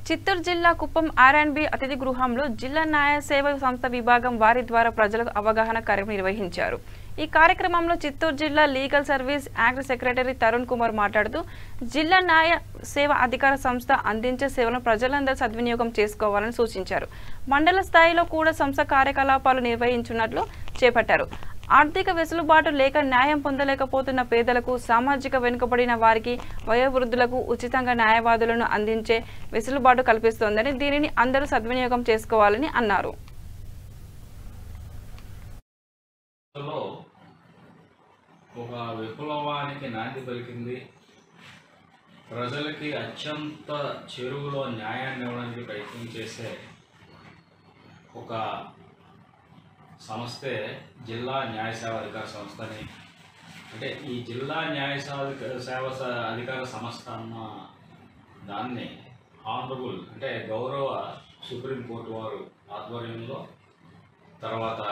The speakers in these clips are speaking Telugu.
చిత్తూరు జిల్లా కుప్పం ఆర్&బి అతిథి గృహంలో జిల్లా న్యాయ సేవ సంస్థ విభాగం వారి ద్వారా ప్రజలకు అవగాహన కార్యక్రమం నిర్వహించారు। ఈ కార్యక్రమంలో చిత్తూరు జిల్లా legal service act secretary Tarun Kumar మాట్లాడుతూ జిల్లా న్యాయ సేవ అధికార సంస్థ అందించే సేవలను ప్రజలందరూ సద్వినియోగం చేసుకోవాలని సూచించారు। మండల స్థాయిలో కూడా సంస్థ కార్యకలాపాలు నిర్వహించున్నట్లు చేపట్టారు। ఆర్థిక వెసులుబాటు లేక న్యాయం పొందలేకపోతున్న పేదలకు, సామాజిక వెనుకబడిన వారికి, వయోవృద్ధులకు ఉచితంగా న్యాయవాదులను అందించే వెసులుబాటు కల్పిస్తోందని దీనిని అందరూ సద్వినియోగం చేసుకోవాలని అన్నారు। ఒక విప్లవానికి నాంది పలికింది। ప్రజలకి అత్యంత చెరువులో న్యాయాన్ని ఇవ్వడానికి ప్రయత్నం చేసే ఒక సంస్థే జిల్లా న్యాయ సేవ అధికార సంస్థని। అంటే ఈ జిల్లా న్యాయ సేవ అధికార సంస్థ అన్న దాన్ని ఆనరబుల్ అంటే గౌరవ సుప్రీంకోర్టు వారు ఆధ్వర్యంలో, తర్వాత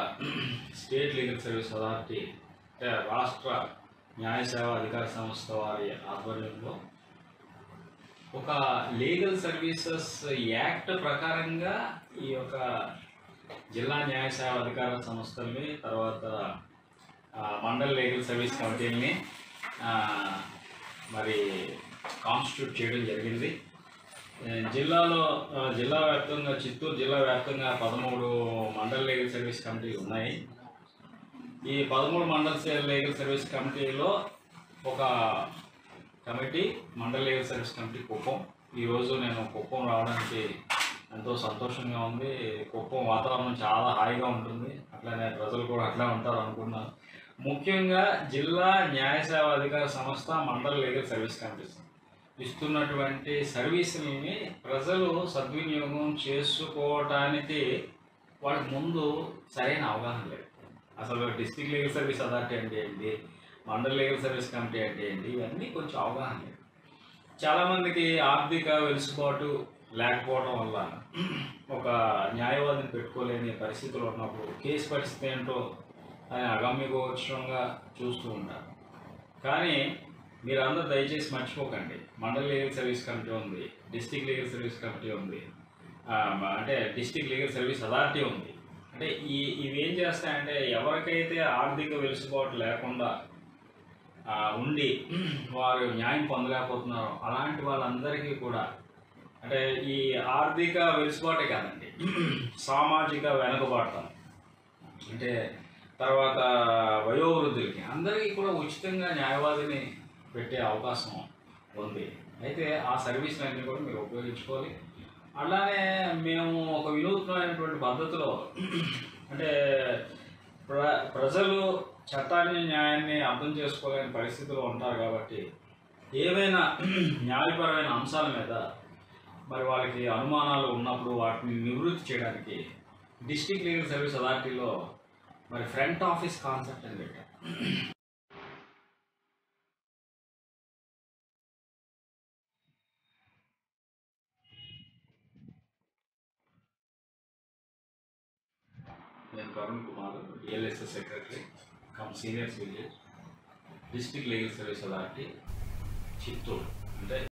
స్టేట్ లీగల్ సర్వీస్ అథారిటీ అంటే రాష్ట్ర న్యాయ సేవ అధికార సంస్థ వారి ఆధ్వర్యంలో ఒక లీగల్ సర్వీసెస్ యాక్ట్ ప్రకారంగా ఈ యొక్క జిల్లా న్యాయ సేవ అధికార సంస్థల్ని, తర్వాత మండల్ లీగల్ సర్వీస్ కమిటీని మరి కాన్స్టిట్యూట్ చేయడం జరిగింది। జిల్లా వ్యాప్తంగా చిత్తూరు జిల్లా వ్యాప్తంగా 13 మండల్ లీగల్ సర్వీస్ కమిటీలు ఉన్నాయి। ఈ 13 మండల్ లీగల్ సర్వీస్ కమిటీలో ఒక committee mandal legal service committee Kuppam. ఈరోజు నేను కుప్పం రావడానికి ఎంతో సంతోషంగా ఉంది। కుప్పం వాతావరణం చాలా హాయిగా ఉంటుంది, అట్లానే ప్రజలు కూడా అట్లా ఉంటారు అనుకున్నాను। ముఖ్యంగా జిల్లా న్యాయ సేవ అధికార సంస్థ మండల లీగల్ సర్వీస్ కమిటీస్ ఇస్తున్నటువంటి సర్వీసులని ప్రజలు సద్వినియోగం చేసుకోవటానికి వాళ్ళకి ముందు సరైన అవగాహన లేదు। అసలు డిస్ట్రిక్ట్ లీగల్ సర్వీస్ అథారిటీ అంటే ఏంటి, మండల లీగల్ సర్వీస్ కమిటీ అంటే ఏంటి, ఇవన్నీ కొంచెం అవగాహన లేదు। చాలామందికి ఆర్థిక వెసులుబాటు లేకపోవడం వల్ల ఒక న్యాయవాదిని పెట్టుకోలేని పరిస్థితులు ఉన్నప్పుడు కేసు పరిస్థితి ఏంటో అని అగమ్యగోచరంగా చూస్తూ ఉంటారు। కానీ మీరందరూ దయచేసి మర్చిపోకండి, మండల్ లీగల్ సర్వీస్ కమిటీ ఉంది, డిస్ట్రిక్ట్ లీగల్ సర్వీస్ కమిటీ ఉంది, అంటే డిస్ట్రిక్ట్ లీగల్ సర్వీస్ అథారిటీ ఉంది। అంటే ఇవేం చేస్తాయంటే ఎవరికైతే ఆర్థిక వెసులుబాటు లేకుండా ఉండి వారు న్యాయం పొందలేకపోతున్నారో అలాంటి వాళ్ళందరికీ కూడా, అంటే ఈ ఆర్థిక వెసులుబాటే కాదండి, సామాజిక వెనుకబాటుతనం అంటే తర్వాత వయోవృద్ధులకి అందరికీ కూడా ఉచితంగా న్యాయవాదిని పెట్టే అవకాశం ఉంది। అయితే ఆ సర్వీసులన్నీ కూడా మీరు ఉపయోగించుకోవాలి। అలానే మేము ఒక వినూత్నమైనటువంటి పద్ధతిలో అంటే ప్రజలు చట్టాన్ని న్యాయాన్ని అర్థం చేసుకోలేని పరిస్థితుల్లో ఉంటారు కాబట్టి ఏవైనా న్యాయపరమైన అంశాల మీద మరి వాళ్ళకి అనుమానాలు ఉన్నప్పుడు వాటిని నివృత్తి చేయడానికి డిస్ట్రిక్ట్ లీగల్ సర్వీస్ అథారిటీలో మరి ఫ్రంట్ ఆఫీస్ కాన్సెప్ట్ అని పెట్టారు। నేను Tarun Kumar, D L S S secretary cum senior civil judge, district legal service authority Chittoor. అంటే